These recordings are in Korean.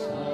구원하시고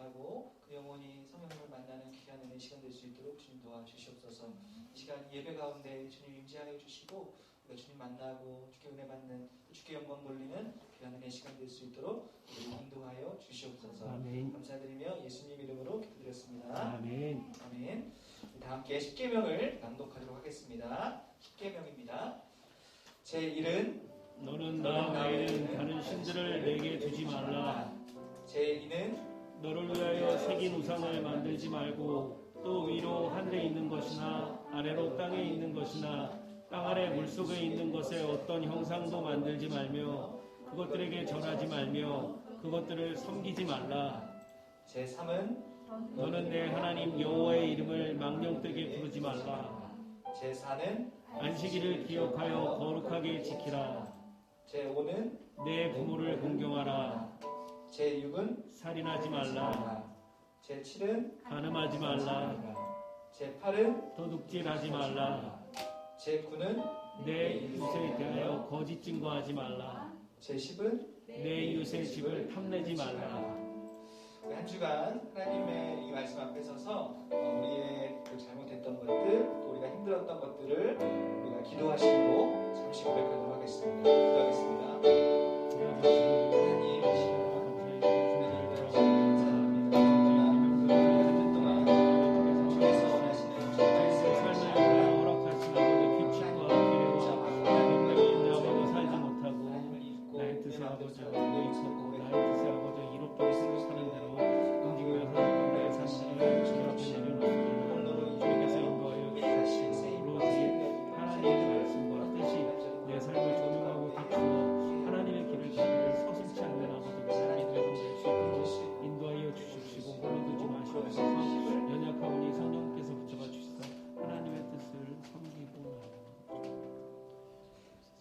만나고 그 영혼이 성령을 만나는 귀한 은혜 시간 될 수 있도록 주님 도와주시옵소서. 이 시간 예배 가운데 주님 임재하여 주시고 우리가 주님 만나고 주께 은혜 받는 주께 영광 돌리는 귀한 은혜 시간 될 수 있도록 우리를 인도하여 주시옵소서. 아멘. 감사드리며 예수님 이름으로 기도드렸습니다. 아멘. 아멘. 다 함께 십계명을 낭독하도록 하겠습니다. 십계명입니다. 제1은 너는 나 외에는 다른 신들을 내게 두지 말라. 제2는 너를 위하여 새긴 우상을 만들지 말고 또 위로 하늘에 있는 것이나 아래로 땅에 있는 것이나 땅 아래 물속에 있는 것에 어떤 형상도 만들지 말며 그것들에게 절하지 말며 그것들을 섬기지 말라. 제3은 너는 내 하나님 여호와의 이름을 망령되게 부르지 말라. 제4는 안식일을 기억하여 거룩하게 지키라. 제5는 내 부모를 공경하라. 제6은 살인하지 말라. 제7은 간음하지 말라. 제8은 도둑질하지 말라. 제9은 내 이웃에 대하여 거짓 증거하지 말라. 제10은 내 이웃의 집을 탐내지 말라. 한 주간 하나님의 이 말씀 앞에 서서 우리의 그 잘못했던 것들, 또 우리가 힘들었던 것들을 우리가 기도하시고 잠시 고백하도록 하겠습니다. 기도하겠습니다.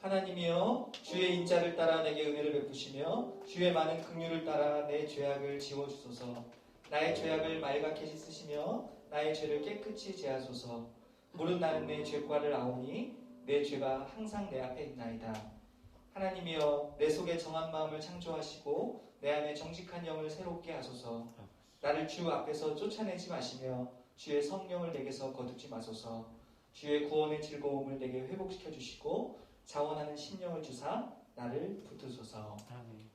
하나님, 하나님이여 주의 인자를 따라 내게 은혜를 베푸시며 주의 많은 긍휼을 따라 내 죄악을 지워주소서. 나의 죄악을 말갛게 씻으시며 나의 죄를 깨끗이 제하소서. 무릇 나는 내 죄과를 아오니 내 죄가 항상 내 앞에 있나이다. 하나님이여 내 속에 정한 마음을 창조하시고 내 안에 정직한 영을 새롭게 하소서. 나를 주 앞에서 쫓아내지 마시며 주의 성령을 내게서 거두지 마소서. 주의 구원의 즐거움을 내게 회복시켜 주시고 자원하는 심령을 주사 나를 붙드소서.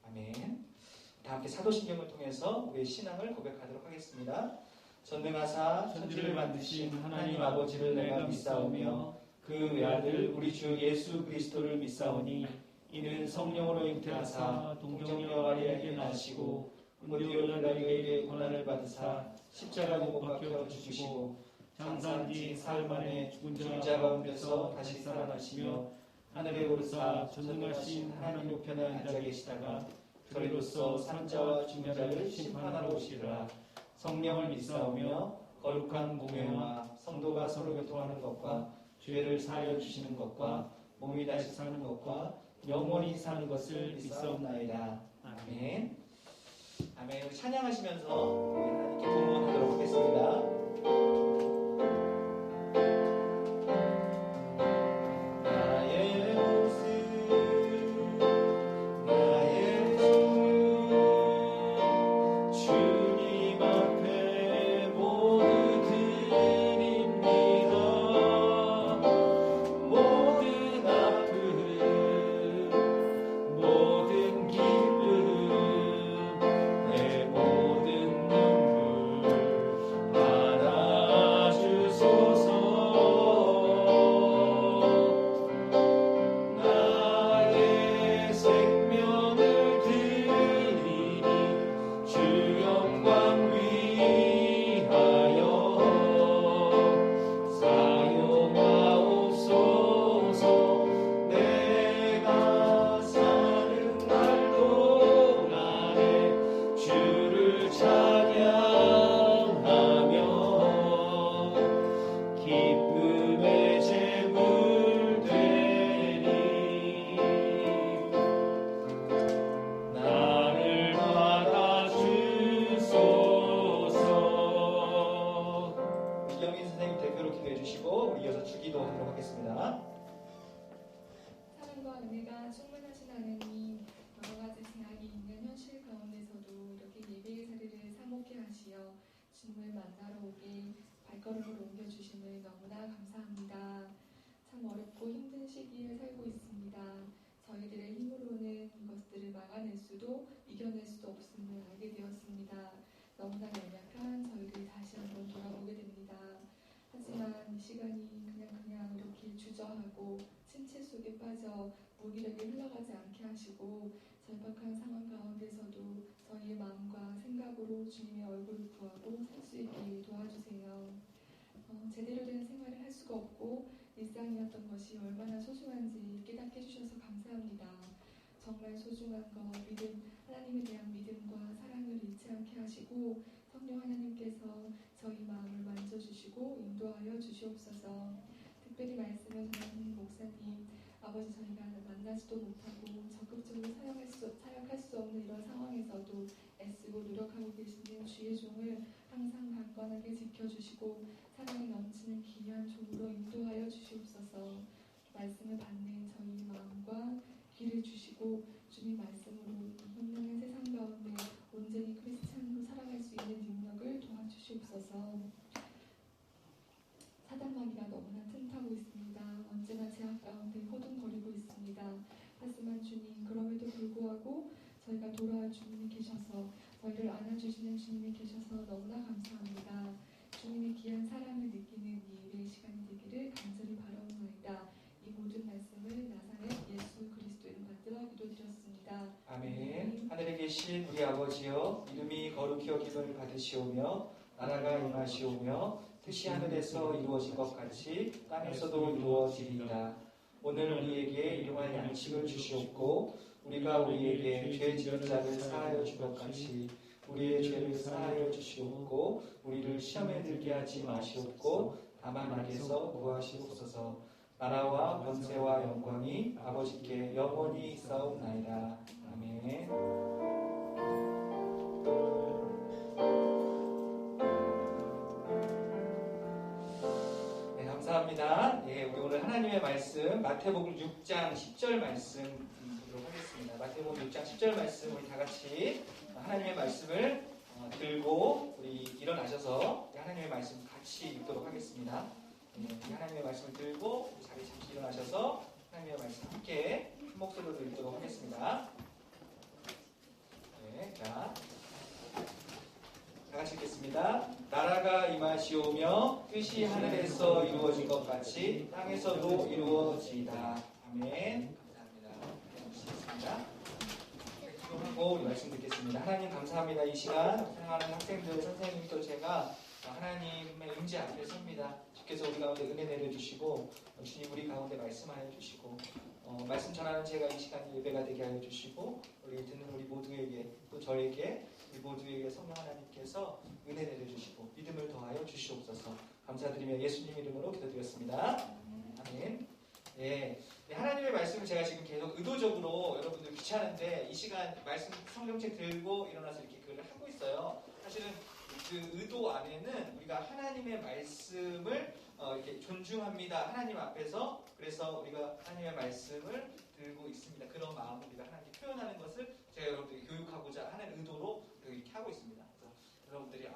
아멘. 다 함께 사도신경을 통해서 우리의 신앙을 고백하도록 하겠습니다. 전능하사 천지를 만드신 하나님 아버지를 내가 믿사오며 그 외아들 우리 주 예수 그리스도를 믿사오니 이는 성령으로 잉태하사 동정녀 마리아에게 나시고 본디오 빌라도에게 고난을 받으사 십자가에 못 박혀 죽으시고 장사한 지 사흘 만에 죽은 자 가운데서 다시 살아나시며 하늘에 오르사 전능하신 하나님 우편에 앉아 계시다가 저리로서 산자와 중자를 심판하러 오시리라. 성령을 믿사오며 거룩한 공회와 성도가 서로 교통하는 것과 죄를 사하여 주시는 것과 몸이 다시 사는 것과 영원히 사는 것을 믿사옵나이다. 아멘. 아멘. 우리 찬양하시면서 우리 하나님께 동원하도록 하겠습니다. 내 모든 눈물 주님을 만나러 오게 발걸음을 옮겨주심을 너무나 감사합니다. 참 어렵고 힘든 시기에 살고 있습니다. 저희들의 힘으로는 이것들을 막아낼 수도 이겨낼 수도 없음을 알게 되었습니다. 너무나 연약한 저희들이 다시 한번 돌아보게 됩니다. 하지만 이 시간이 그냥 이렇게 주저하고 침체 속에 빠져 무기력에 흘러가지 않게 하시고 절박한 상황 가운데서도 저희의 마음과 생각으로 주님의 얼굴을 구하고 살 수 있게 도와주세요. 제대로 된 생활을 할 수가 없고 일상이었던 것이 얼마나 소중한지 깨닫게 해주셔서 감사합니다. 정말 소중한 것, 믿음, 하나님에 대한 믿음과 사랑을 잃지 않게 하시고 성령 하나님께서 저희 마음을 만져주시고 인도하여 주시옵소서. 특별히 말씀을 전하는 목사님, 아버지 저희가 만나지도 못하고 적극적으로 사역할 수 없는 이런 상황에서도 애쓰고 노력하고 계시는 주의 종을 항상 강건하게 지켜주시고 사랑이 넘치는 귀한 종으로 인도하여 주시옵소서. 말씀을 받는 저희 마음과 귀를 주시고 주님 말씀으로 흉흉한 세상 가운데 온전히 크리스찬으로 살아갈 수 있는 능력을 도와주시옵소서. 사단마귀가 너무나 틈타고 있습니다. 언제나 제약 가운데 허둥거리고 있습니다. 하지만 주님, 그럼에도 불구하고 저희가 돌아올 주님이 계셔서 저희를 안아주시는 주님이 계셔서 너무나 감사합니다. 주님의 귀한 사랑을 느끼는 이 예배의 시간이 되기를 간절히 바라옵나이다. 이 모든 말씀을 나사렛 예수 그리스도 이름 받들어 기도드렸습니다. 아멘. 하늘에 계신 우리 아버지여, 이름이 거룩히 여김을 받으시오며 나라가 임하시오며 뜻이 하늘에서 이루어진 것 같이 땅에서도 이루어지리이다. 오늘 우리에게 일용할 양식을 주시옵고 우리가 우리에게 죄 지은 자를 사하여 준 것 같이 우리의 죄를 사하여 주시옵고 우리를 시험에 들게 하지 마시옵고 다만 악에서 구하시옵소서. 나라와 권세와 영광이 아버지께 영원히 있사옵나이다. 아멘. 네, 감사합니다. 예, 우리 오늘 하나님의 말씀 마태복음 6장 10절 말씀 보도록 하겠습니다. 마태복음 6장 10절 말씀 우리 다 같이 하나님의 말씀을 들고 우리 일어나셔서 하나님의 말씀 같이 읽도록 하겠습니다. 하나님의 말씀을 들고 자리 잠시 일어나셔서 하나님의 말씀 함께 큰 목소리로 읽도록 하겠습니다. 네, 자, 다 같이 읽겠습니다. 나라가 임하시오며 뜻이 하늘에서 이루어진 것 같이 땅에서도 이루어지이다. 아멘. 감사합니다. 시겠습니다. 기도하고 우리 말씀 듣겠습니다. 하나님 감사합니다. 이 시간 사랑하는 학생들, 선생님 또 제가 하나님의 임재 앞에 섭니다. 주께서 우리 가운데 은혜 내려주시고 주님 우리 가운데 말씀하여 주시고 말씀 전하는 제가 이 시간이 예배가 되게 하여 주시고 우리 듣는 우리 모두에게 또 저에게 우리 모두에게 성령 하나님께서 은혜 내려주시고 믿음을 더하여 주시옵소서. 감사드리며 예수님 이름으로 기도드렸습니다. 아멘. 예, 하나님의 말씀을 제가 지금 계속 의도적으로 여러분들 귀찮은데 이 시간 말씀 성경책 들고 일어나서 이렇게 글을 하고 있어요. 사실은 그 의도 안에는 우리가 하나님의 말씀을 이렇게 존중합니다. 하나님 앞에서 그래서 우리가 하나님의 말씀을 들고 있습니다. 그런 마음을 우리가 하나님께 표현하는 것을 제가 여러분들이 교육하고자 하는 의도로 이렇게 하고 있습니다. 그래서 여러분들이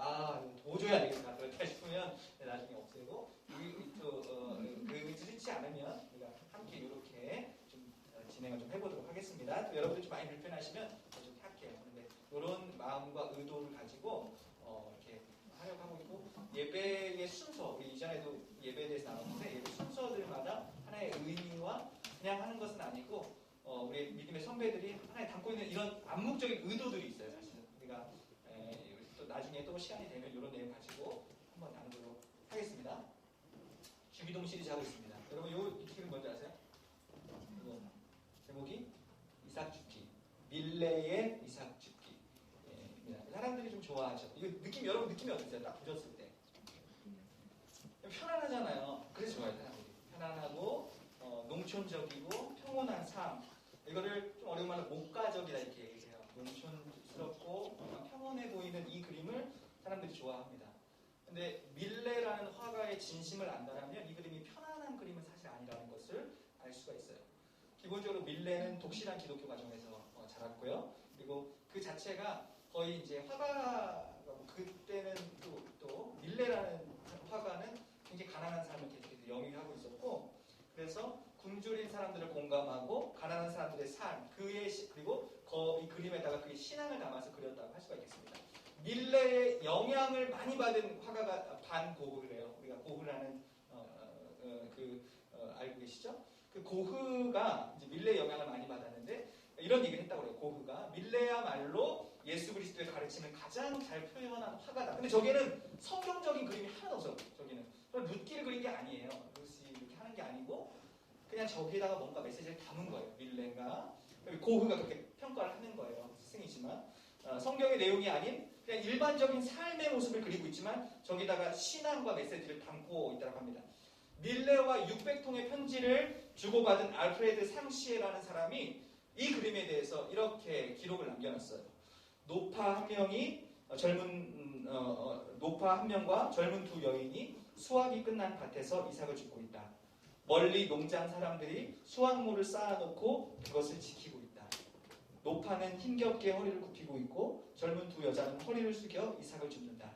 도저히 안 되겠다 그렇다 싶으면 나중에 없애고 그 의지치 않으면 우리가 함께 이렇게 좀 진행을 좀 해보도록 하겠습니다. 또 여러분들 좀 많이 불편하시면 좀 할게요. 근데 이런 마음과 의도를 가지고 이렇게 하려고 하고 있고 예배의 순서 우리 이전에도 예배에 대해서 나눴는데 예배 순서들마다 하나의 의미와 그냥 하는 것은 아니고 우리 믿음의 선배들이 하나에 담고 있는 이런 암묵적인 의도들이 있어요. 사실은 우리가 또 나중에 또 시간이 되면 이런 내용 가지고 한번 나누도록 하겠습니다. 주기동 시리즈 하고 있습니다. 여러분 이 책은 뭔지 아세요? 이거 제목이 이삭 죽기 밀레의 이삭 죽기. 사람들이 좀 좋아하죠. 이거 여러분 느낌이 어떠세요? 딱 보셨을 때 편안하잖아요. 그래서 좋아요. 사람들이 편안하고 농촌적이고 평온한 삶. 이거를 좀 어려운 말로 목가적이다 이렇게 얘기해요. 농촌스럽고 평온해 보이는 이 그림을 사람들이 좋아합니다. 근데 밀레라는 화가의 진심을 안다면 이 그림이 편안한 그림은 사실 아니라는 것을 알 수가 있어요. 기본적으로 밀레는 독실한 기독교 가정에서 자랐고요. 그리고 그 자체가 거의 이제 화가가 그때는 또 밀레라는 화가는 굉장히 가난한 삶을 계속해서 영위하고 있었고, 그래서 굶주린 사람들을 공감하고 가난한 사람들의 삶, 그리고 이 그림에다가 그의 신앙을 담아서 그렸다고 할 수가 있겠습니다. 밀레의 영향을 많이 받은 화가가 반 고흐래요. 우리가 고흐라는 알고 계시죠? 그 고흐가 이제 밀레의 영향을 많이 받았는데 이런 얘기를 했다고 그래요. 고흐가 밀레야말로 예수 그리스도의 가르침을 가장 잘 표현한 화가다. 근데 저기에는 성경적인 그림이 하나도 없어요. 저기는 룻기를 그린 게 아니에요. 룻이 이렇게 하는 게 아니고 그냥 저기에다가 뭔가 메시지를 담은 거예요. 밀레가. 고흐가 그렇게 평가를 하는 거예요. 스승이지만 성경의 내용이 아닌 그냥 일반적인 삶의 모습을 그리고 있지만 저기다가 신앙과 메시지를 담고 있다고 합니다. 밀레와 600통의 편지를 주고받은 알프레드 상시에라는 사람이 이 그림에 대해서 이렇게 기록을 남겨놨어요. 노파 한 명과 젊은 두 여인이 수확이 끝난 밭에서 이삭을 줍고 있다. 멀리 농장 사람들이 수확물을 쌓아놓고 그것을 지키고 있다. 노파는 힘겹게 허리를 굽히고 있고 젊은 두 여자는 허리를 숙여 이삭을 줍는다.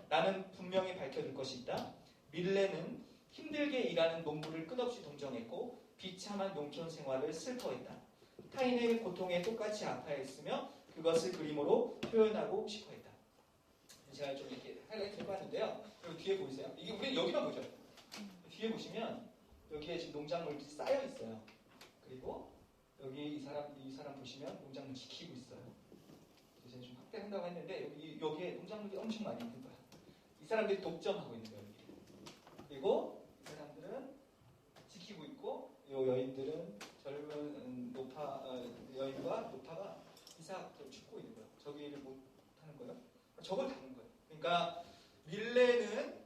나는 분명히 밝혀둘 것이 있다. 밀레는 힘들게 일하는 농부를 끝없이 동정했고 비참한 농촌 생활을 슬퍼했다. 타인의 고통에 똑같이 아파했으며 그것을 그림으로 표현하고 싶어했다. 제가 좀 이렇게 하이라이트 해봤는데요. 여기 뒤에 보이세요? 이게 우리 여기만 보죠. 뒤에 보시면 여기에 지금 농작물이 쌓여 있어요. 그리고 여기 이 사람 보시면 농작물 지키고 있어요. 제가 좀 확대한다고 했는데 여기에 농작물이 엄청 많이 있는 거야. 이 사람들이 독점하고 있는 거예요. 그리고 이 사람들은 지키고 있고 이 여인들은 젊은 여인과 노파가 이삭을 줍고 있는 거예요. 저기를 못 하는 거예요. 저걸 다는 거예요. 그러니까 밀레는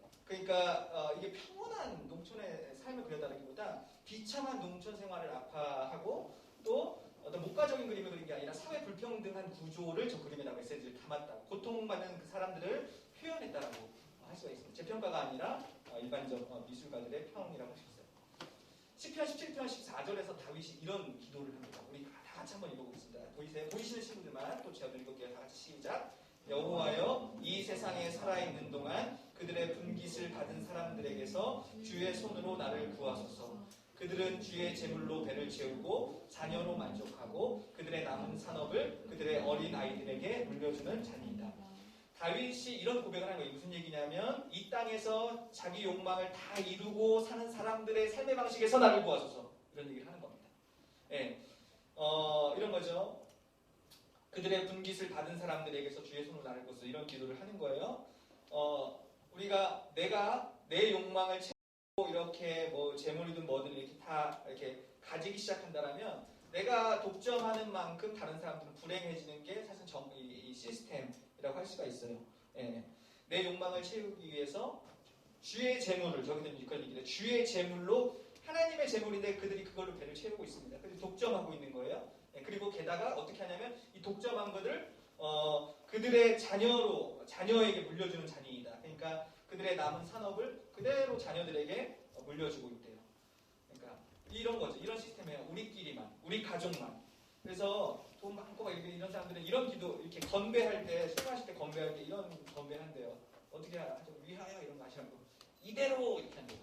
이게 평온한 농촌의 삶을 그렸다기보다 비참한 농촌 생활을 아파하고 또 어떤 목가적인 그림을 그린 게 아니라 사회 불평등한 구조를 저 그림에다가 메시지를 담았다. 고통받는 그 사람들을 표현했다라고 할 수가 있습니다. 제 평가가 아니라 일반적 미술가들의 평이라고 할 수 있어요. 시편 17편 14절에서 다윗이 이런 기도를 합니다. 우리 다 같이 한번 읽어보겠습니다. 보이시는 친구들만 또 제가 읽을게요. 다 같이 시작. 여호와여, 이 세상에 살아있는 동안 그들의 분깃을 받은 사람들에게서 주의 손으로 나를 구하소서. 그들은 주의 제물로 배를 채우고 자녀로 만족하고 그들의 남은 산업을 그들의 어린 아이들에게 물려주는 자니이다. 다윗이 이런 고백을 하는 거예요. 무슨 얘기냐면 이 땅에서 자기 욕망을 다 이루고 사는 사람들의 삶의 방식에서 나를 구하소서. 이런 얘기를 하는 겁니다. 예, 이런 거죠. 그들의 분깃을 받은 사람들에게서 주의 손으로 나를 구하소서. 이런 기도를 하는 거예요. 우리가 내가 내 욕망을 채우고 이렇게 뭐 재물이든 뭐든 이렇게 다 이렇게 가지기 시작한다라면 내가 독점하는 만큼 다른 사람들은 불행해지는 게 사실 이 시스템이라고 할 수가 있어요. 예. 내 욕망을 채우기 위해서 주의 재물을 저기는 이걸 얘기해요. 주의 재물로 하나님의 재물인데 그들이 그걸로 배를 채우고 있습니다. 그들이 독점하고 있는 거예요. 예. 그리고 게다가 어떻게 하냐면 이 독점한 것을 그들의 자녀에게 물려주는 잔이이다. 그러니까 그들의 남은 산업을 그대로 자녀들에게 물려주고 있대요. 그러니까 이런 거죠. 이런 시스템이에요. 우리끼리만, 우리 가족만. 그래서 돈 많고 막 이런 사람들은 이런 기도 이렇게 건배할 때, 술 마실 때 건배할 때 이런 건배한대요. 어떻게 하죠? 위하여 이런 거 하시라고. 이대로 이렇게 한대요.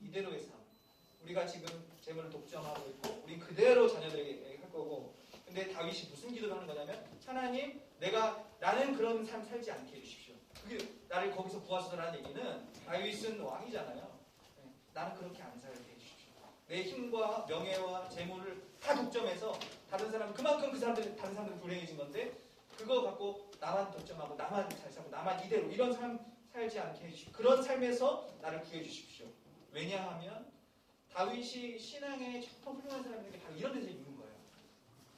이대로의 삶. 우리가 지금 재물을 독점하고 있고, 우리 그대로 자녀들에게 할 거고. 근데 다윗이 무슨 기도를 하는 거냐면, 하나님, 나는 그런 삶 살지 않게 해주십시오. 그게 나를 거기서 구하소서라는 얘기는 다윗은 왕이잖아요. 나는 그렇게 안 살게 해주십시오. 내 힘과 명예와 재물을 다 독점해서 다른 사람 그만큼 다른 사람들은 불행해진 건데 그거 갖고 나만 독점하고 나만 잘 살고 나만 이대로 이런 삶 살지 않게 해주십시오. 그런 삶에서 나를 구해 주십시오. 왜냐하면 다윗이 신앙에 정말 훌륭한 사람들에게 바로 이런 데서 있는 거예요.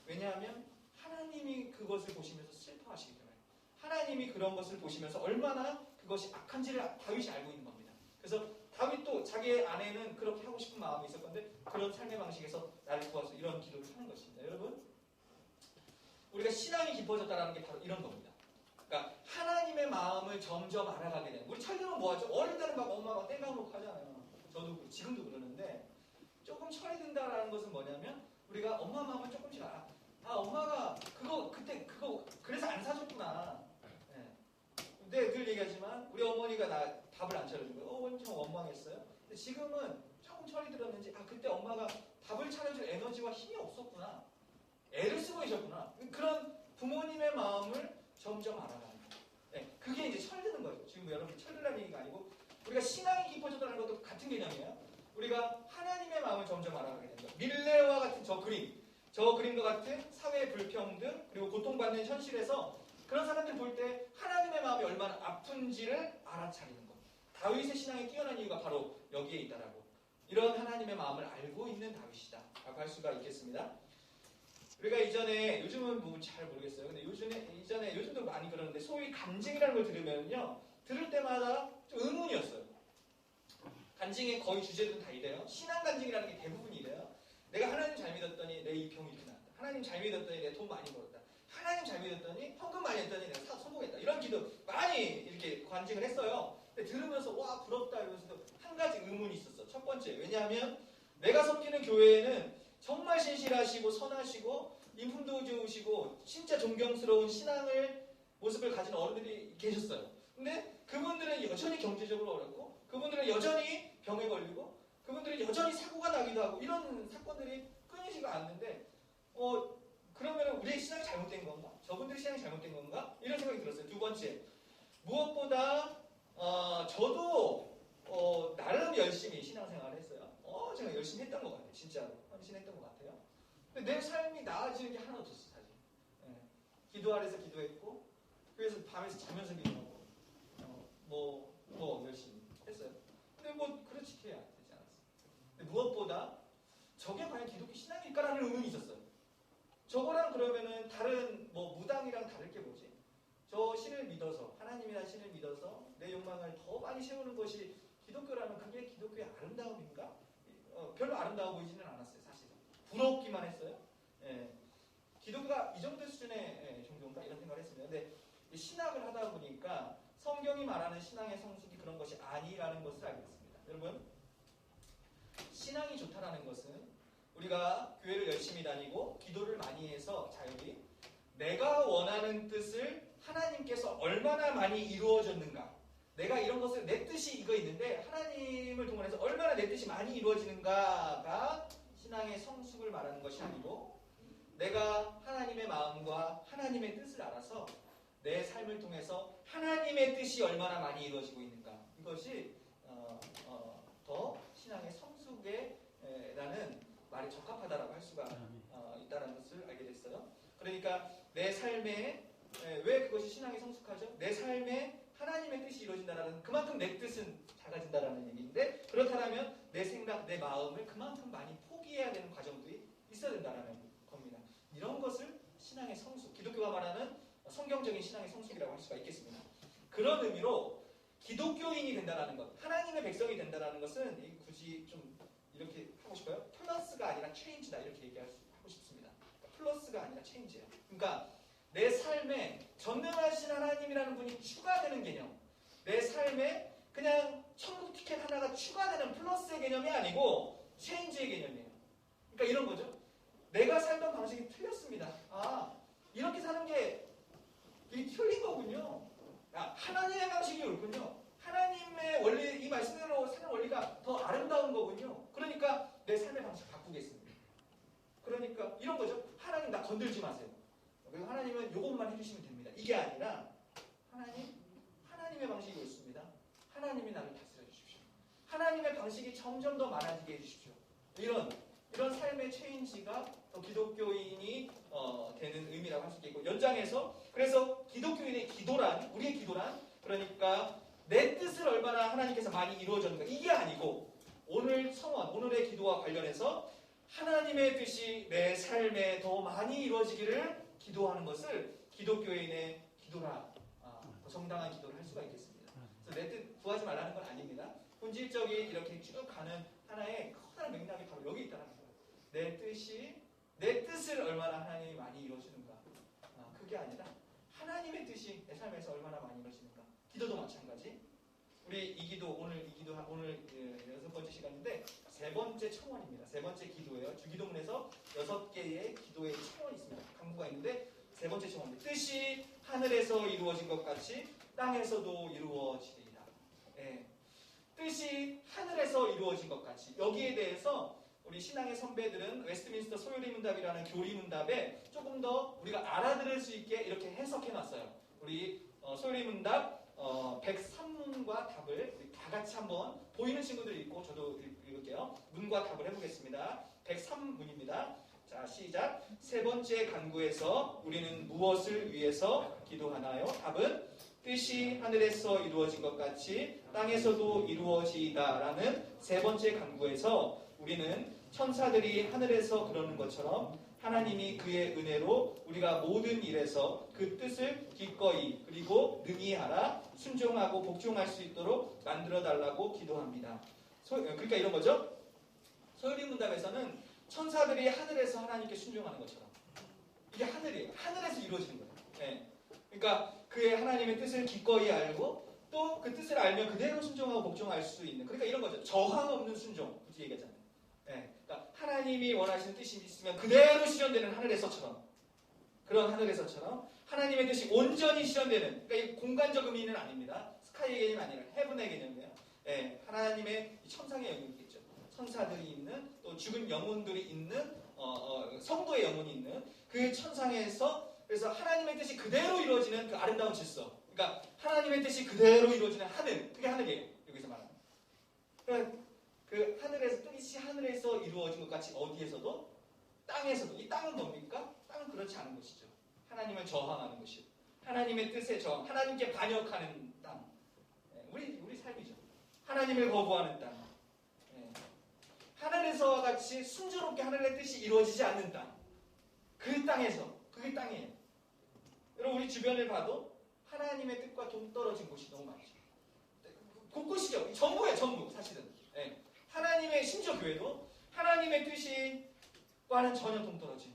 왜냐하면 하나님이 그것을 보시면서 슬퍼하시기 때문에 하나님이 그런 것을 보시면서 얼마나 그것이 악한지를 다윗이 알고 있는 겁니다. 그래서 다윗도 자기의 아내는 그렇게 하고 싶은 마음이 있을 건데 그런 삶의 방식에서 나를 구하서 이런 기도를 하는 것입니다. 여러분, 우리가 신앙이 깊어졌다는 게 바로 이런 겁니다. 그러니까 하나님의 마음을 점점 알아가게 되는. 우리 철들면 뭐하죠? 어릴 때는 막 엄마가 땡깡 놓고 하잖아요. 저도 지금도 그러는데 조금 철이 든다라는 것은 뭐냐면 우리가 엄마 마음을 조금씩 알아. 엄마가 그거 그때 그거 그래서 안 사줬구나. 네. 근데 늘 얘기하지만 그냥 우리 어머니가 나 답을 안 차려준 거예요. 엄청 원망했어요. 근데 지금은 조금 철이 들었는지 그때 엄마가 답을 차려줄 에너지와 힘이 없었구나. 애를 쓰고 계셨구나. 그런 부모님의 마음을 점점 알아가는 거예요. 네, 그게 이제 철드는 거죠. 지금 여러분 철드라는 얘기가 아니고 우리가 신앙이 깊어졌다는 것도 같은 개념이에요. 우리가 하나님의 마음을 점점 알아가게 된다. 밀레와 같은 저 그림과 같은 사회 불평등 그리고 고통받는 현실에서 그런 사람들 볼 때 하나님의 마음이 얼마나 아픈지를 알아차리는 것. 다윗의 신앙이 뛰어난 이유가 바로 여기에 있다라고. 이런 하나님의 마음을 알고 있는 다윗이다 라고 할 수가 있겠습니다. 우리가 이전에 요즘은 뭐 잘 모르겠어요. 근데 요즘도 많이 그러는데 소위 간증이라는 걸 들으면요, 들을 때마다 좀 의문이었어요. 간증의 거의 주제들은 다 이래요. 신앙 간증이라는 게 대부분 이래요. 내가 하나님 잘 믿었더니 내 이 병이 이렇게 나았다. 하나님 잘 믿었더니 내 돈 많이 벌었다. 하나님 잘 믿었더니 헌금 많이 했더니 내가 성공했다. 이런 기도 많이 이렇게 간증을 했어요. 근데 들으면서 와 부럽다 이러면서도 한 가지 의문이 있었어. 첫 번째, 왜냐하면 내가 섬기는 교회에는 정말 신실하시고 선하시고 인품도 좋으시고 진짜 존경스러운 신앙을 모습을 가진 어른들이 계셨어요. 근데 그분들은 여전히 경제적으로 어렵고 그분들은 여전히 병에 걸리고 그분들은 여전히 사고가 나기도 하고 이런 사건들이 끊이지가 않는데 그러면 우리의 신앙이 잘못된 건가? 저분들의 신앙이 잘못된 건가? 이런 생각이 들었어요. 두 번째, 무엇보다 저도 나름 열심히 신앙생활을 했어요. 제가 열심히 했던 것 같아요. 진짜로 헌신했던 것 같아요. 근데 내 삶이 나아지는 게 하나도 없었어 사실. 기도 아래서 기도했고 그래서 밤에서 자면서 기도하고 열심히 했어요. 근데 그렇지 해야 되지 않았어요. 근데 무엇보다 저게 과연 기독교 신앙일까라는 의문이 있었어요. 저거랑 그러면은 다른 무당이랑 다를 게 뭐지? 저 신을 믿어서 하나님이라는 신을 믿어서 내 욕망을 더 많이 채우는 것이 기독교라면 그게 기독교의 아름다움인가? 별로 아름다워 보이지는 않았어요. 사실은 부럽기만 했어요. 기독교가 이 정도 수준의 종교인가 이런 생각을 했습니다. 근데 신학을 하다 보니까 성경이 말하는 신앙의 성숙이 그런 것이 아니라는 것을 알게 됐습니다. 여러분, 신앙이 좋다라는 것은 우리가 교회를 열심히 다니고 기도를 많이 해서 자유리 내가 원하는 뜻을 하나님께서 얼마나 많이 이루어졌는가, 내가 이런 것을 내 뜻이 이거 있는데 하나님을 동원해서 얼마나 내 뜻이 많이 이루어지는가가 신앙의 성숙을 말하는 것이 아니고 내가 하나님의 마음과 하나님의 뜻을 알아서 내 삶을 통해서 하나님의 뜻이 얼마나 많이 이루어지고 있는가, 이것이 더 신앙의 성숙에 라는 말이 적합하다라고 할 수가 있다는 것을 알게 됐어요. 그러니까 내 삶에 왜 그것이 신앙이 성숙하죠? 내 삶에 하나님의 뜻이 이루어진다라는, 그만큼 내 뜻은 작아진다라는 얘기인데, 그렇다면 내 생각, 내 마음을 그만큼 많이 포기해야 되는 과정들이 있어야 된다라는 겁니다. 이런 것을 신앙의 성숙, 기독교가 말하는 성경적인 신앙의 성숙이라고 할 수가 있겠습니다. 그런 의미로 기독교인이 된다라는 것, 하나님의 백성이 된다라는 것은 굳이 좀 이렇게 하고 싶어요. 플러스가 아니라 체인지다 이렇게 하고 싶습니다. 플러스가 아니라 체인지예요. 그러니까 내 삶에 전능하신 하나님이라는 분이 추가되는 개념, 내 삶에 그냥 천국 티켓 하나가 추가되는 플러스의 개념이 아니고 체인지의 개념이에요. 그러니까 이런 거죠. 내가 살던 방식이 틀렸습니다. 이렇게 사는 게 이게 틀린 거군요. 하나님의 방식이 옳군요. 하나님의 원리, 이 말씀대로 사는 원리가 더 아름다운 거군요. 그러니까 내 삶의 방식 바꾸겠습니다. 그러니까 이런 거죠. 하나님 나 건들지 마세요. 그리고 하나님은 이것만 해주시면 됩니다. 이게 아니라 하나님의 방식이 옳습니다. 하나님이 나를 다스려 주십시오. 하나님의 방식이 점점 더 많아지게 해주십시오. 이런 삶의 체인지가 더 기독교인이 되는 의미라고 할 수 있겠고, 연장해서 그래서 기독교인의 기도란, 우리의 기도란, 그러니까 내 뜻을 얼마나 하나님께서 많이 이루어졌는가, 이게 아니고 오늘 성원, 오늘의 기도와 관련해서 하나님의 뜻이 내 삶에 더 많이 이루어지기를 기도하는 것을 기독교인의 기도라, 정당한 기도를 할 수가 있겠습니다. 그래서 내 뜻 구하지 말라는 건 아닙니다. 본질적인 이렇게 쭉 가는 하나의 커다란 맥락이 바로 여기 있다는 거예요. 내 뜻을 얼마나 하나님이 많이 이루어주는가, 그게 아니라 하나님의 뜻이 내 삶에서 얼마나 많이 이루어지는가. 기도도 마찬가지. 우리 오늘 6번째 시간인데 3번째 청원입니다. 3번째 기도예요. 주기도문에서 6개의 기도의 청원이 있습니다. 강구가 있는데 세 번째 제목입니다. 뜻이 하늘에서 이루어진 것 같이 땅에서도 이루어지리이다. 예. 뜻이 하늘에서 이루어진 것 같이. 여기에 대해서 우리 신앙의 선배들은 웨스트민스터 소요리문답이라는 교리문답에 조금 더 우리가 알아들을 수 있게 이렇게 해석해놨어요. 우리 소요리문답 103문과 답을 우리 다 같이 한번 보이는 친구들 읽고 저도 읽을게요. 문과 답을 해보겠습니다. 103문입니다. 자, 시작. 세 번째 간구에서 우리는 무엇을 위해서 기도하나요? 답은 뜻이 하늘에서 이루어진 것 같이 땅에서도 이루어지다라는 세 번째 간구에서 우리는 천사들이 하늘에서 그러는 것처럼 하나님이 그의 은혜로 우리가 모든 일에서 그 뜻을 기꺼이 그리고 능히 알아 순종하고 복종할 수 있도록 만들어달라고 기도합니다. 그러니까 이런 거죠. 소요리문답에서는 천사들이 하늘에서 하나님께 순종하는 것처럼 이게 하늘이에요. 하늘에서 이루어지는 거예요. 네. 그러니까 그의 하나님의 뜻을 기꺼이 알고 또 그 뜻을 알면 그대로 순종하고 복종할 수 있는, 그러니까 이런 거죠. 저항 없는 순종. 굳이 얘기하잖아요. 네. 그러니까 하나님이 원하시는 뜻이 있으면 그대로 실현되는 하늘에서처럼, 그런 하늘에서처럼 하나님의 뜻이 온전히 실현되는, 그러니까 이 공간적 의미는 아닙니다. 스카이의 개념이 아니라 헤븐의 개념이에요. 네. 하나님의 천상의 영역이겠죠. 천사들이 있는, 또 죽은 영혼들이 있는, 성도의 영혼이 있는 그 천상에서, 그래서 하나님의 뜻이 그대로 이루어지는 그 아름다운 질서, 그러니까 하나님의 뜻이 그대로 이루어지는 하늘, 그게 하늘이에요. 여기서 말하는. 그러니까 그 하늘에서, 뜻이 하늘에서 이루어진 것 같이 어디에서도, 땅에서도. 이 땅은 뭡니까? 땅은 그렇지 않은 것이죠. 하나님을 저항하는 것이요. 하나님의 뜻에 저항, 하나님께 반역하는 땅. 우리 삶이죠. 하나님을 거부하는 땅. 하늘에서와 같이 순조롭게 하늘의 뜻이 이루어지지 않는 땅. 그 땅에서, 그게 땅이에요. 여러분, 우리 주변을 봐도 하나님의 뜻과 동떨어진 곳이 너무 많죠. 곳곳이죠. 전부예요, 전부, 사실은. 하나님의, 심지어 교회도 하나님의 뜻과는 전혀 동떨어진,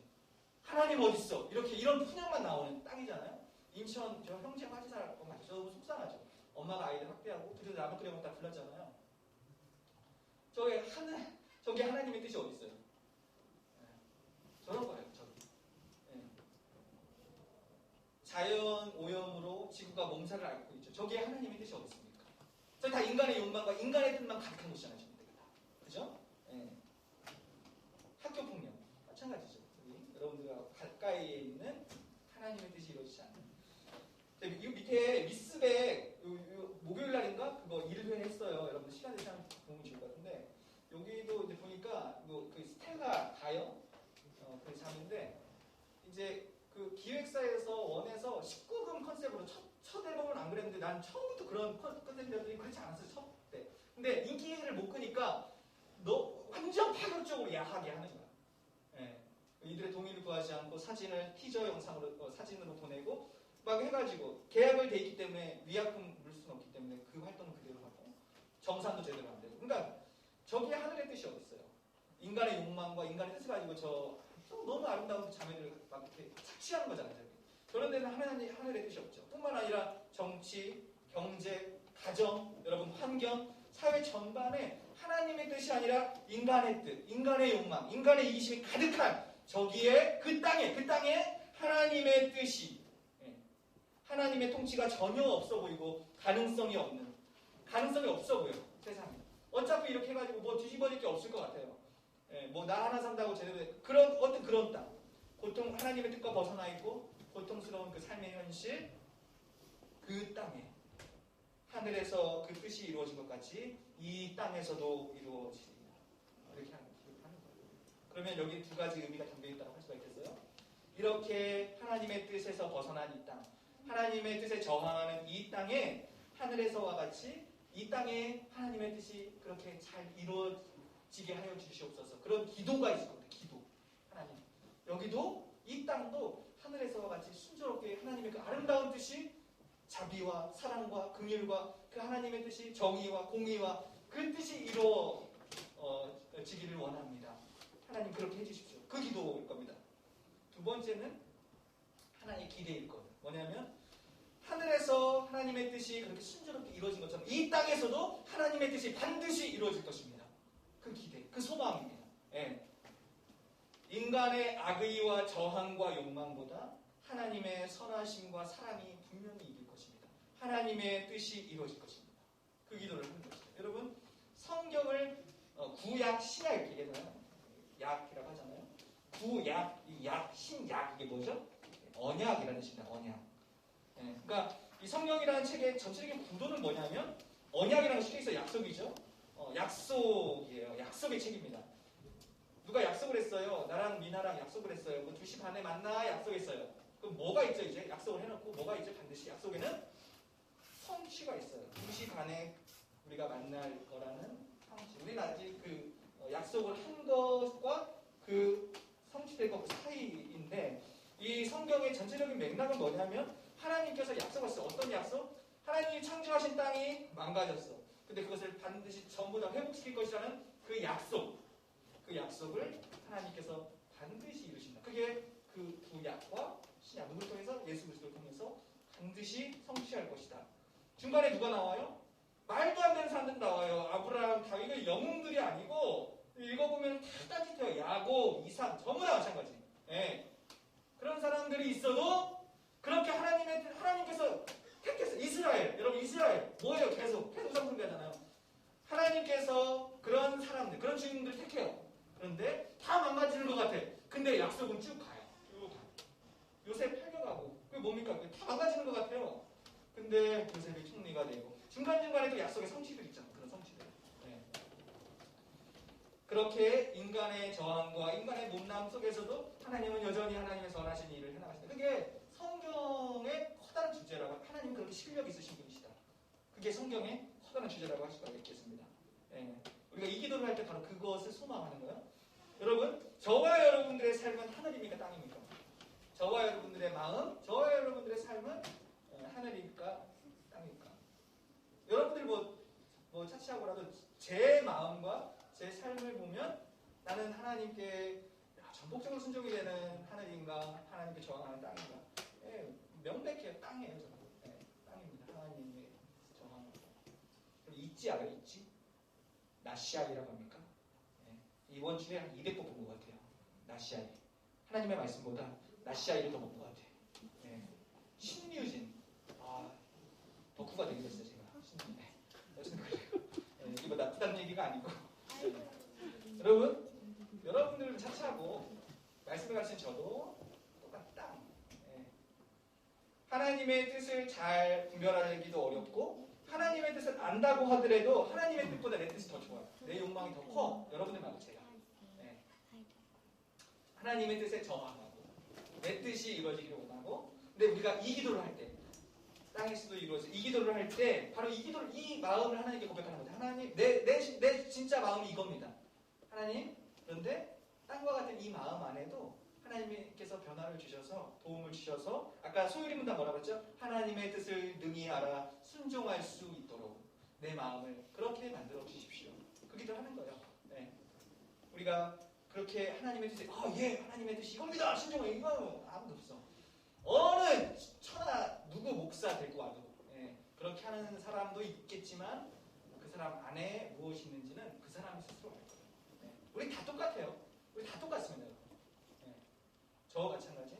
하나님 어딨어? 이렇게 이런 푸념만 나오는 땅이잖아요. 인천, 저 형제 화지 살았고, 저 너무 속상하죠. 엄마가 아이들 학대하고, 그래서 라면 끓여 먹다 불렀잖아요. 저게 하나님의 뜻이 어디 있어요? 저런 거예요. 저기. 자연 오염으로 지구가 몸살을 앓고 있죠. 저기에 하나님의 뜻이 어디 있습니까? 저기 다 인간의 욕망과 인간의 뜻만 가득한 곳이잖아요. 그죠? 학교 폭력 마찬가지죠. 여러분들과 가까이에 있는 하나님의 뜻이 이루어지지 않는. 이 밑에 미스백 목요일 날인가 그거 1회 했어요. 여러분들 시간 되시면 보면 좋을 것 같은데. 여기도 이제 보니까 그 스텔라 다이어 그 장인데, 이제 그 기획사에서 원해서 19금 컨셉으로 첫 앨범은 안 그랬는데 난 처음부터 그런 컨셉이었더니 그렇지 않았어요. 첫 때. 근데 인기를 못 끄니까 완전 파격적으로 야하게 하는 거야. 이들의 동의를 구하지 않고 사진을 티저 영상으로 사진으로 보내고 막 해가지고 계약을 돼 있기 때문에 위약금 물 수는 없기 때문에 그 활동은 그대로 하고 정산도 제대로 안 되고. 그러니까 저기에 하늘의 뜻이 어디 있어요? 인간의 욕망과 인간의 뜻을 가지고 너무 아름다운 자매들 막 이렇게 착취하는 거잖아요. 저런 데는 하늘의 뜻이 없죠. 뿐만 아니라 정치, 경제, 가정, 여러분 환경, 사회 전반에 하나님의 뜻이 아니라 인간의 뜻, 인간의 욕망, 인간의 이기심이 가득한 저기에 그 땅에 하나님의 뜻이, 하나님의 통치가 전혀 없어 보이고 가능성이 없어 보여요. 세상에. 어차피 이렇게 해가지고 뭐 뒤집어질 게 없을 것 같아요. 뭐 나 하나 산다고 제대로 그런 땅. 보통 하나님의 뜻과 벗어나 있고 고통스러운 그 삶의 현실, 그 땅에 하늘에서 그 뜻이 이루어진 것 같이 이 땅에서도 이루어지리라. 이렇게 하는 거예요. 그러면 여기 두 가지 의미가 담겨 있다고 할 수가 있겠어요? 이렇게 하나님의 뜻에서 벗어난 이 땅, 하나님의 뜻에 저항하는 이 땅에 하늘에서와 같이 이 땅에 하나님의 뜻이 그렇게 잘 이루어지게 하여 주시옵소서. 그런 기도가 있을 겁니다. 기도. 하나님. 여기도 이 땅도 하늘에서와 같이 순조롭게 하나님의 그 아름다운 뜻이 자비와 사랑과 긍휼과 그 하나님의 뜻이 정의와 공의와 그 뜻이 이루어지기를 원합니다. 하나님 그렇게 해주십시오. 그 기도일 겁니다. 두 번째는 하나님의 기대일 거예요. 뭐냐면 하늘에서 하나님의 뜻이 그렇게 순조롭게 이루어진 것처럼 이 땅에서도 하나님의 뜻이 반드시 이루어질 것입니다. 그 기대, 그 소망입니다. 인간의 악의와 저항과 욕망보다 하나님의 선하심과 사랑이 분명히 이길 것입니다. 하나님의 뜻이 이루어질 것입니다. 그 기도를 하는 것입니다. 여러분, 성경을 구약, 신약 이게 뭐예요? 약이라고 하잖아요. 구약, 약, 신약 이게 뭐죠? 언약이라는 뜻입니다. 언약. 네, 그러니까 이 성경이라는 책의 전체적인 구도는 뭐냐면 언약이라는 게 쉽게 약속이죠. 약속이에요. 약속의 책입니다. 누가 약속을 했어요. 나랑 미나랑 약속을 했어요. 2시 반에 만나 약속했어요. 그럼 뭐가 있죠? 이제 약속을 해놓고 뭐가 있죠? 반드시 약속에는 성취가 있어요. 2시 반에 우리가 만날 거라는 성취. 우리는 아직 그 약속을 한 것과 그 성취될 것 사이인데 이 성경의 전체적인 맥락은 뭐냐면 하나님께서 약속하셨어요. 어떤 약속? 하나님이 창조하신 땅이 망가졌어. 근데 그것을 반드시 전부 다 회복시킬 것이라는 그 약속. 그 약속을 하나님께서 반드시 이루신다. 그게 그 구약과 신약 누구를 통해서? 예수 그리스도를 통해서 반드시 성취할 것이다. 중간에 누가 나와요? 말도 안 되는 사람들 나와요. 아브라함, 다윗의 영웅들이 아니고 읽어보면 다 따뜻해요. 야곱, 이삭 전부 다 마찬가지. 예. 그런 사람들이 있어도 그렇게 하나님께서 택했어요. 이스라엘. 여러분 이스라엘 뭐예요? 계속 우상숭배하잖아요. 하나님께서 그런 사람들, 그런 주인들을 택해요. 그런데 다 망가지는 것 같아. 근데 약속은 쭉 가요. 쭉 가요. 요셉 팔려가고 그게 뭡니까? 그게 다 망가지는 것 같아요. 근데 요셉이 총리가 되고 중간중간에 또 약속의 성취들 있잖아요. 그런 성취들. 네. 그렇게 인간의 저항과 인간의 못남 속에서도 하나님은 여전히 하나님의 선하신 일을 해나가신다. 그게 성경의 커다란 주제라고, 하나님 그렇게 실력 있으신 분이시다. 그게 성경의 커다란 주제라고 할 수가 있겠습니다. 예. 우리가 이 기도를 할 때 바로 그것을 소망하는 거예요. 여러분, 저와 여러분들의 삶은 하늘입니까 땅입니까? 저와 여러분들의 마음, 저와 여러분들의 삶은 하늘입니까 땅입니까? 여러분들 뭐 차치하고라도 제 마음과 제 삶을 보면 나는 하나님께 전폭적으로 순종이 되는 하늘인가, 하나님께 저항하는 땅인가? 예, 명백해요. 땅이에요. 저는. 예, 땅입니다. 하나님의 저항. 있지 알아요? 있지? 나시아이라고 합니까? 예, 이번 주에 한 200번 본 것 같아요. 나시아이. 하나님의 말씀보다 나시아이를 더 본 것 같아요. 예, 신유진. 덕후가 되게 됐어요. 제가. 신유진. 네. 여튼 그래요. 예, 이게 뭐 나쁘다는 얘기가 아니고. 여러분들 차차하고 말씀을 가르친 저도 똑같다. 예. 하나님의 뜻을 잘 분별하기도 어렵고 하나님의 뜻을 안다고 하더라도 하나님의 뜻보다 내 뜻이 더 좋아요. 내 욕망이 더 커. 여러분들 말고 제가. 예. 하나님의 뜻에 저항하고 내 뜻이 이루어지기를 원하고 근데 우리가 이 기도를 할 때 땅에서도 이루어져 이 기도를 할 때 바로 이 마음을 하나님께 고백하는 거죠. 하나님 내 진짜 마음이 이겁니다. 하나님 그런데 땅과 같은 이 마음 안에도 하나님께서 변화를 주셔서 도움을 주셔서 아까 소율이 문답 뭐라고 했죠? 하나님의 뜻을 능히 알아 순종할 수 있도록 내 마음을 그렇게 만들어 주십시오. 그 기도를 하는 거예요. 네. 우리가 그렇게 하나님의 뜻에 예 하나님의 뜻이 이겁니다. 순종을 이거 아무도 없어. 어느 천하 누구 목사 데리고 와도 그렇게 하는 사람도 있겠지만 그 사람 안에 무엇이 있는지는 그 사람이 스스로 알 거예요. 우리 다 똑같아요. 우리 다 똑같습니다. 저와 마찬가지.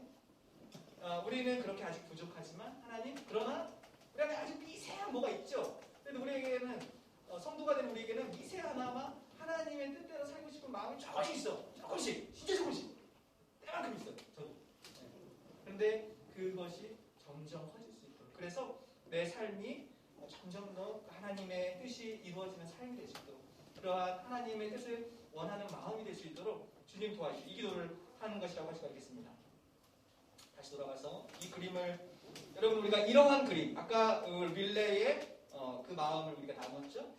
우리는 그렇게 아직 부족하지만 하나님 그러나 우리 안에 아직 미세한 뭐가 있죠. 그런데 우리에게는 성도가 된 우리에게는 미세하나마 하나님의 뜻대로 살고 싶은 마음이 조금씩 있어. 조금씩. 진짜 조금씩. 때만큼 있어요. 저도. 그런데 그것이 점점 커질 수 있도록. 그래서 내 삶이 점점 더 하나님의 뜻이 이루어지는 삶이 될 수 있도록 그러한 하나님의 뜻을 원하는 마음이 될 수 있도록 주님 도와주시고 이 기도를 하는 것이라고 할 수가 있겠습니다. 다시 돌아가서 이 그림을 여러분 우리가 이러한 그림 아까 릴레이의 그 마음을 우리가 나눴죠.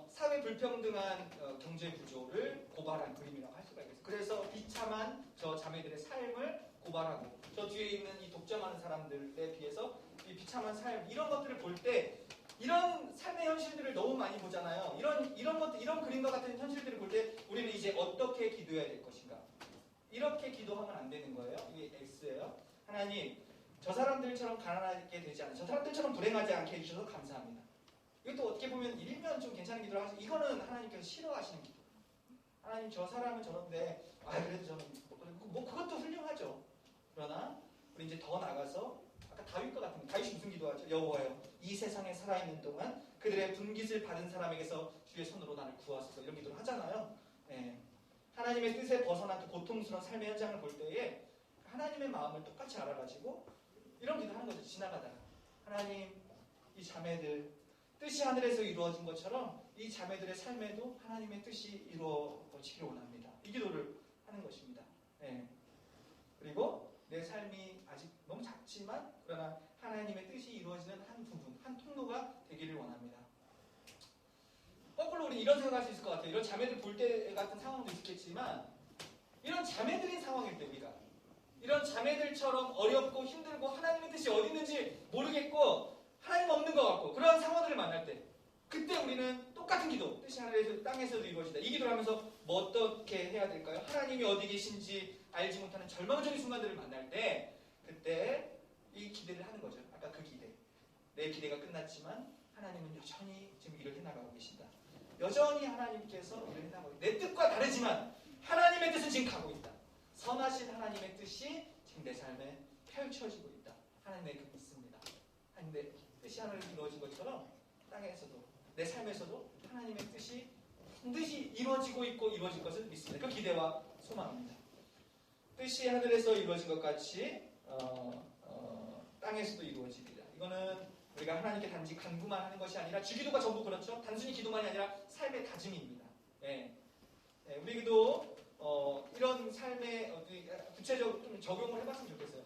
사회 불평등한 경제 구조를 고발한 그림이라고 할 수가 있겠습니다. 그래서 비참한 저 자매들의 삶을 고발하고 저 뒤에 있는 이 독점하는 사람들에 비해서 이 비참한 삶 이런 것들을 볼 때 이런 삶의 현실들을 너무 많이 보잖아요. 이런 것들 이런 그림과 같은 현실들을 볼 때 우리는 이제 어떻게 기도해야 될 것인가? 이렇게 기도하면 안 되는 거예요. 이게 X예요. 하나님 저 사람들처럼 가난하게 되지 않아 저 사람들처럼 불행하지 않게 해주셔서 감사합니다. 이것도 어떻게 보면 일면 좀 괜찮은 기도를 하시죠. 이거는 하나님께서 싫어하시는 기도. 하나님 저 사람은 저런데 그래도 저는 뭐 그것도 훌륭하죠. 그러나 우리 이제 더 나가서 아까 다윗과 같은 다윗이 무슨 기도하죠? 여호와여 이 세상에 살아있는 동안 그들의 분깃을 받은 사람에게서 주의 손으로 나를 구하소서 이런 기도를 하잖아요. 예. 하나님의 뜻에 벗어난 그 고통스러운 삶의 현장을 볼 때에 하나님의 마음을 똑같이 알아가지고 이런 기도를 하는 거죠. 지나가다가 하나님 이 자매들 뜻이 하늘에서 이루어진 것처럼 이 자매들의 삶에도 하나님의 뜻이 이루어지기를 원합니다. 이 기도를 하는 것입니다. 예. 그리고 내 삶이 아직 너무 작지만 그러나 하나님의 뜻이 이루어지는 한 부분, 한 통로가 되기를 원합니다. 거꾸로 우리 이런 생각할 수 있을 것 같아요. 이런 자매들 볼 때 같은 상황도 있겠지만 이런 자매들인 상황일 때 우리가 이런 자매들처럼 어렵고 힘들고 하나님의 뜻이 어디 있는지 모르겠고 하나님 없는 것 같고 그런 상황들을 만날 때 그때 우리는 똑같은 기도 뜻이 하늘에서 땅에서도 이루어진다. 이 기도를 하면서 뭐 어떻게 해야 될까요? 하나님이 어디 계신지 알지 못하는 절망적인 순간들을 만날 때 그때 이 기대를 하는 거죠. 아까 그 기대. 내 기대가 끝났지만 하나님은 여전히 지금 일을 해나가고 계신다. 여전히 하나님께서 일을 해나가고 있다. 내 뜻과 다르지만 하나님의 뜻은 지금 가고 있다. 선하신 하나님의 뜻이 지금 내 삶에 펼쳐지고 있다. 하나님 내게 믿습니다. 하나님의 뜻이 하늘에서 이루어진 것처럼 땅에서도 내 삶에서도 하나님의 뜻이 반드시 이루어지고 있고 이루어질 것을 믿습니다. 그 기대와 소망입니다. 뜻이 하늘에서 이루어진 것 같이 땅에서도 이루어집니다. 이거는 우리가 하나님께 단지 간구만 하는 것이 아니라 주기도가 전부 그렇죠. 단순히 기도만이 아니라 삶의 다짐입니다. 예. 예, 우리도 이런 삶에 구체적으로 좀 적용을 해봤으면 좋겠어요.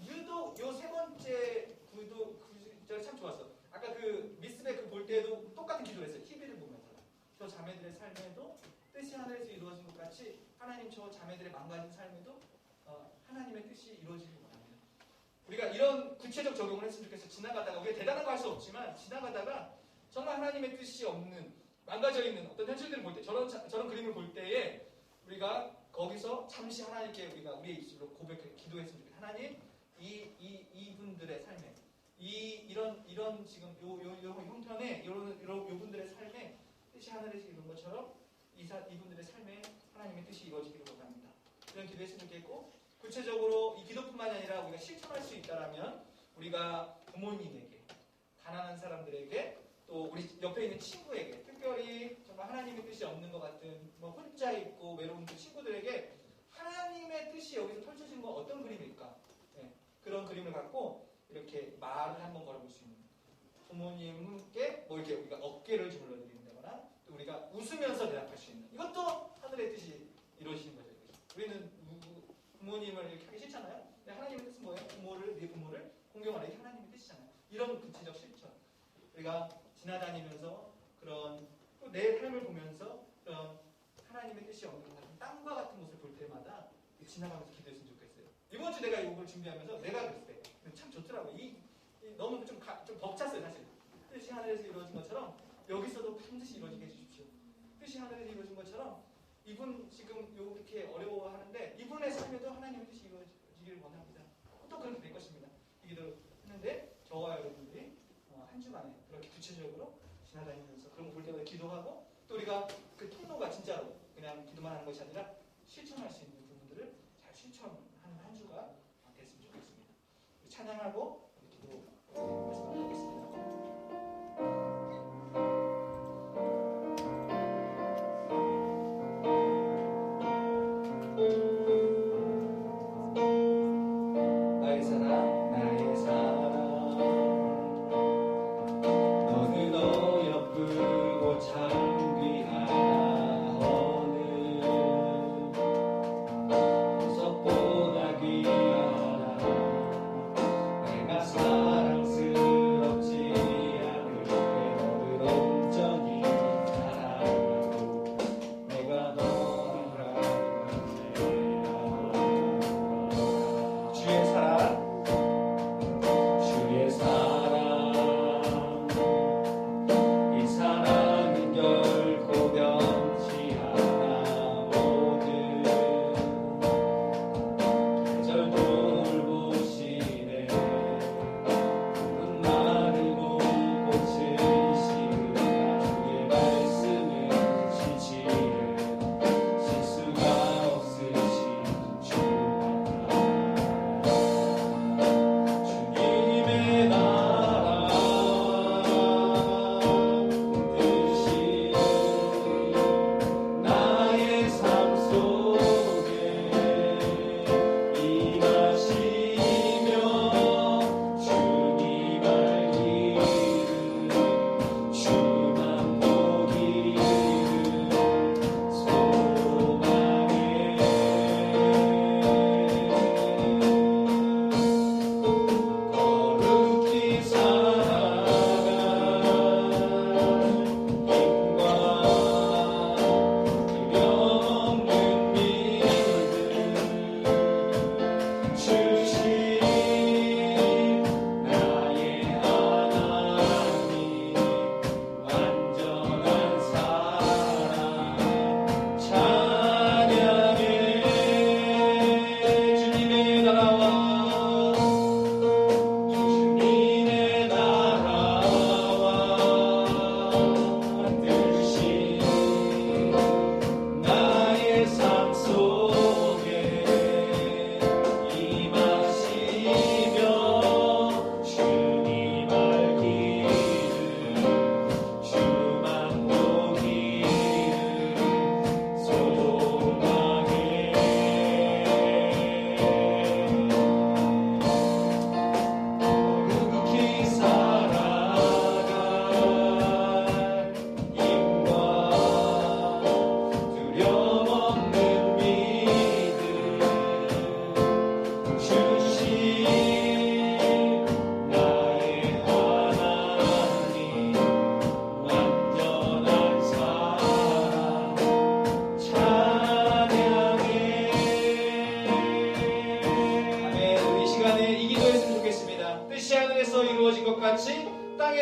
유독 요 세 번째 구절 참 좋았어. 아까 그 미스백 그 볼 때도 똑같은 기도를 했어요. TV를 보면서 저 자매들의 삶에도 뜻이 하늘에서 이루어진 것 같이 하나님 저 자매들의 망가진 삶에도 하나님의 뜻이 이루어지길 원합니다. 우리가 이런 구체적 적용을 했으면 좋겠어요. 지나가다가 우리가 대단한 거 할 수 없지만 지나가다가 정말 하나님의 뜻이 없는 망가져 있는 어떤 현실들을 볼 때 저런 그림을 볼 때에 우리가 거기서 잠시 하나님께 우리가 우리의 입술로 고백해 기도했으면 좋겠어요. 하나님 이분들의 삶에 이런 지금 요 형편에 요 분들의 삶에 뜻이 하늘에서 이룬 것처럼 이분들의 삶에 하나님의 뜻이 이루어지기를 원합니다. 이런 기도했으면 좋겠고 구체적으로 이 기도뿐만이 아니라 우리가 실천할 수 있다라면 우리가 부모님에게 가난한 사람들에게 또 우리 옆에 있는 친구에게 특별히 정말 하나님의 뜻이 없는 것 같은 뭐 혼자 있고 외로운 그 친구들에게 하나님의 뜻이 여기서 펼쳐지는 건 어떤 그림일까? 네, 그런 그림을 갖고 이렇게 말을 한번 걸어볼 수 있는 부모님께 뭐 이렇게 우리가 어깨를 주물러드린다거나 또 우리가 웃으면서 대답할 수 있는 이것도 하늘의 뜻이 이루어지는 거죠. 우리는 부모님을 이렇게 하기 싫잖아요. 근데 하나님의 뜻은 뭐예요? 네 부모를 공경하라. 이게 하나님의 뜻이잖아요. 이런 구체적 실천. 우리가 지나다니면서 그런 내 삶을 보면서 그런 하나님의 뜻이 없는 것 같은 땅과 같은 모습을 볼 때마다 지나가면서 기도했으면 좋겠어요. 이번 주 내가 이걸 준비하면서 내가 그랬어요. 참 좋더라고요. 너무 좀 벅찼어요, 사실. 뜻이 하늘에서 이루어진 것처럼 여기서도 반드시 이루어지게 해주십시오. 뜻이 하늘에서 이루어진 것처럼 이분 지금 이렇게 어려워하는데 이분의 삶에도 하나님의 뜻이 이루어지기를 원합니다. 또 그렇게 될 것입니다. 이 기도를 했는데 저와 여러분들이 한 주간에 그렇게 구체적으로 지나다니면서 그런 거 볼 때마다 기도하고 또 우리가 그 통로가 진짜로 그냥 기도만 하는 것이 아니라 실천할 수 있는 부분들을 잘 실천하는 한 주가 됐으면 좋겠습니다. 찬양하고 기도 말씀하겠습니다. 내가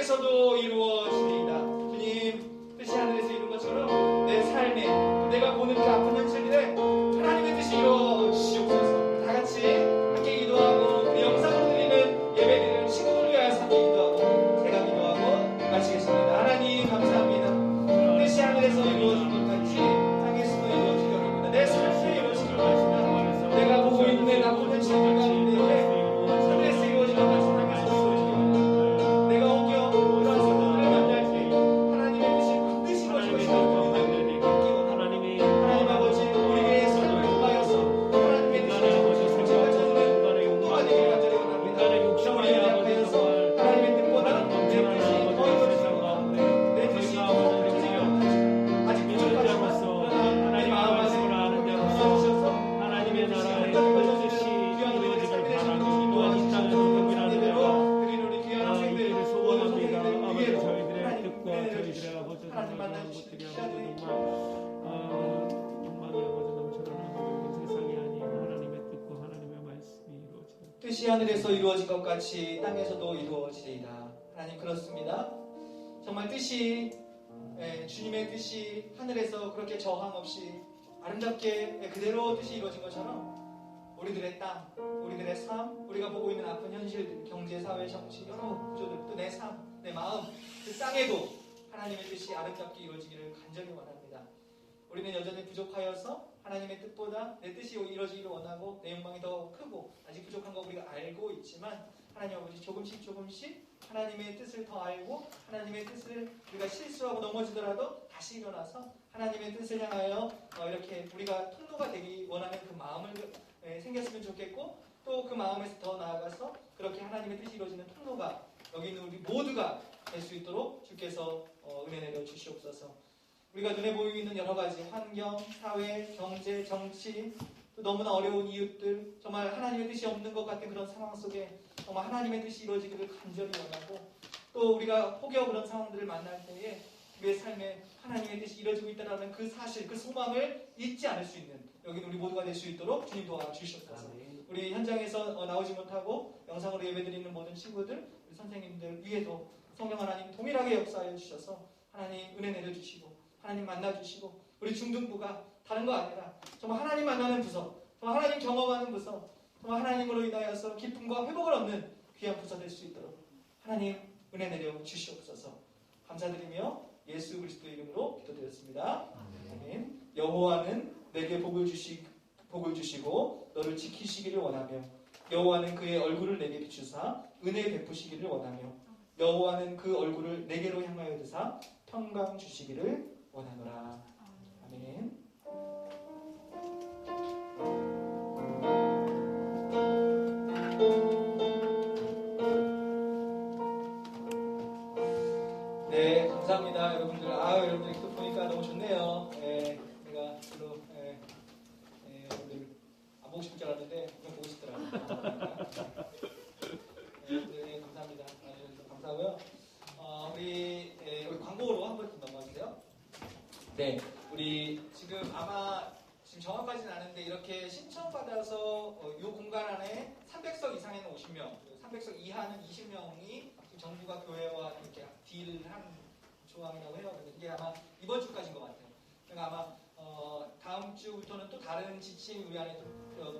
땅에서도 이루어지리이다. 주님 뜻이 하늘에서 이룬 것처럼 내 삶에 내가 보는 그 아픈 현실들에 하나님의 뜻이 이루어지시옵소서. 다 같이 함께 기도하고 우리 영상으로 드리는 예배드리는 친구들을 위하여서 함께 기도하고 제가 기도하고 마치겠습니다. 하나님 감사합니다. 뜻이 하늘에서 이루어진 것 같이 땅에서도 이루어지기 원합니다. 내 삶에 이루어지기 원합니다. 내가 보고 있는 내 나쁜 현실들 가운데 하늘에서 이루어진 것 같이 땅에서 이루어지기 원합니다. 내가 오겨 그러한 성도들을 만날 때 하나님의 뜻이 반드시 이루어질 것이라고 믿기 원합니다. 하나님 아버지 우리의 삶을 통하여서 하나님의 뜻이 이루어지고 제가 저는 통도가 되기를 간절히 원합니다. 우리의 앞에서 하나님의 뜻보다 내 뜻이 더 이루어지고 내 뜻이 더 이루어지기 원합니다. 아직 부족하지만 내 마음 안에 주셔서 하나님의 나라의 그 뜻이 이루어지길 바라고 이 땅에서 동일한 대로 이 길을 소원합니다. 아버지 저희들의 뜻과 저희들의 아버지 하나님 것들이 아버지 정말 욕망이 아버지 넘쳐나는 세상이 아닌 하나님의 뜻과 하나님의 말씀이 이루어지는 뜻이 하늘에서 이루어진 것 같이 땅에서도 이루어지리이다. 하나님 그렇습니다. 정말 뜻이 주님의 뜻이 하늘에서 그렇게 저항 없이 아름답게 그대로 뜻이 이루어진 것처럼 우리들의 땅, 우리들의 삶, 우리가 보고 있는 아픈 현실들, 경제, 사회, 정치, 여러 구조들, 또 내 삶, 내 마음, 그 땅에도 하나님의 뜻이 아름답게 이루어지기를 간절히 원합니다. 우리는 여전히 부족하여서 하나님의 뜻보다 내 뜻이 이루어지기를 원하고 내 욕망이 더 크고 아직 부족한 거 우리가 알고 있지만 하나님 아버지 조금씩 하나님의 뜻을 더 알고 하나님의 뜻을 우리가 실수하고 넘어지더라도 다시 일어나서 하나님의 뜻을 향하여 이렇게 우리가 통로가 되기 원하는 그 마음을 생겼으면 좋겠고 또 그 마음에서 더 나아가서 그렇게 하나님의 뜻이 이루어지는 통로가 여기 있는 우리 모두가 될 수 있도록 주께서 은혜 내려 주시옵소서. 우리가 눈에 보이고 있는 여러 가지 환경, 사회, 경제, 정치 또 너무나 어려운 이웃들 정말 하나님의 뜻이 없는 것 같은 그런 상황 속에 정말 하나님의 뜻이 이루어지기를 간절히 원하고 또 우리가 혹여 그런 상황들을 만날 때에 우리의 삶에 하나님의 뜻이 이루어지고 있다는 그 사실, 그 소망을 잊지 않을 수 있는 여기 우리 모두가 될 수 있도록 주님 도와주시옵소서. 우리 현장에서 나오지 못하고 영상으로 예배드리는 모든 친구들, 우리 선생님들 위에도 성령 하나님 동일하게 역사하여 주셔서 하나님 은혜 내려주시고 하나님 만나주시고 우리 중등부가 다른 거 아니라 정말 하나님 만나는 부서, 정말 하나님 경험하는 부서, 정말 하나님으로 인하여서 기쁨과 회복을 얻는 귀한 부서 될 수 있도록 하나님 은혜 내려 주시옵소서. 감사드리며 예수 그리스도의 이름으로 기도드렸습니다. 아멘. 여호와는 내게 복을 주시고 너를 지키시기를 원하며 여호와는 그의 얼굴을 내게 비추사 은혜 베푸시기를 원하며 여호와는 그 얼굴을 내게로 향하여 드사 평강 주시기를 원하노라. 아멘. 네, 감사합니다, 여러분들. 여러분들 또 보니까 너무 좋네요. 제가 또 여러분들 안 보고 싶을 줄 알았는데 그냥 보고 싶더라고요. 네, 감사합니다. 감사하고요. 우리 광고로 한번 넘어가주세요. 네, 우리 지금 아마 지금 정확하지는 않은데 이렇게 신청받아서 이 공간 안에 300석 이상에는 50명, 300석 이하는 20명이 정부가 교회와 이렇게 딜을 한 조항이라고 해요. 근데 이게 아마 이번 주까지인 것 같아요. 그러니까 아마 다음 주부터는 또 다른 지침이 우리 안에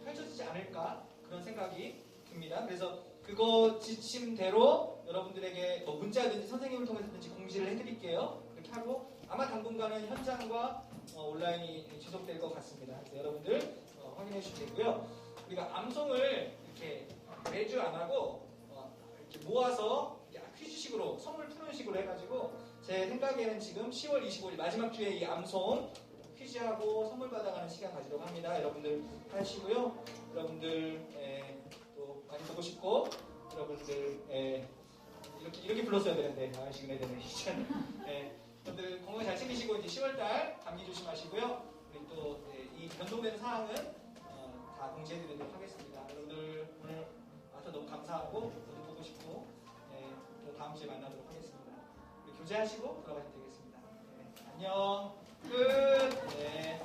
펼쳐지지 않을까 그런 생각이 듭니다. 그래서 그거 지침대로 여러분들에게 뭐 문자든지 선생님을 통해서든지 공지를 해드릴게요. 그렇게 하고 아마 당분간은 현장과 온라인이 지속될 것 같습니다. 그래서 여러분들 확인해 주시면 되고요. 우리가 암송을 이렇게 매주 안 하고 이렇게 모아서 퀴즈식으로 선물 푸는 식으로 해가지고 제 생각에는 지금 10월 25일 마지막 주에 이 암송 퀴즈하고 선물 받아가는 시간 가지도록 합니다. 여러분들 하시고요. 여러분들 또 많이 보고 싶고 여러분들 이렇게 불렀어야 되는데 지금 해야 되네. 여러분들 건강 잘 챙기시고 이제 10월달 감기 조심하시고요. 우리 또 이 변동되는 사항은 다 공지해드리도록 하겠습니다. 여러분들 오늘 와서 너무 감사하고 모두 보고 싶고 또 다음 주에 만나도록 하겠습니다. 우리 교제하시고 들어가시면 되겠습니다. 안녕. 끝.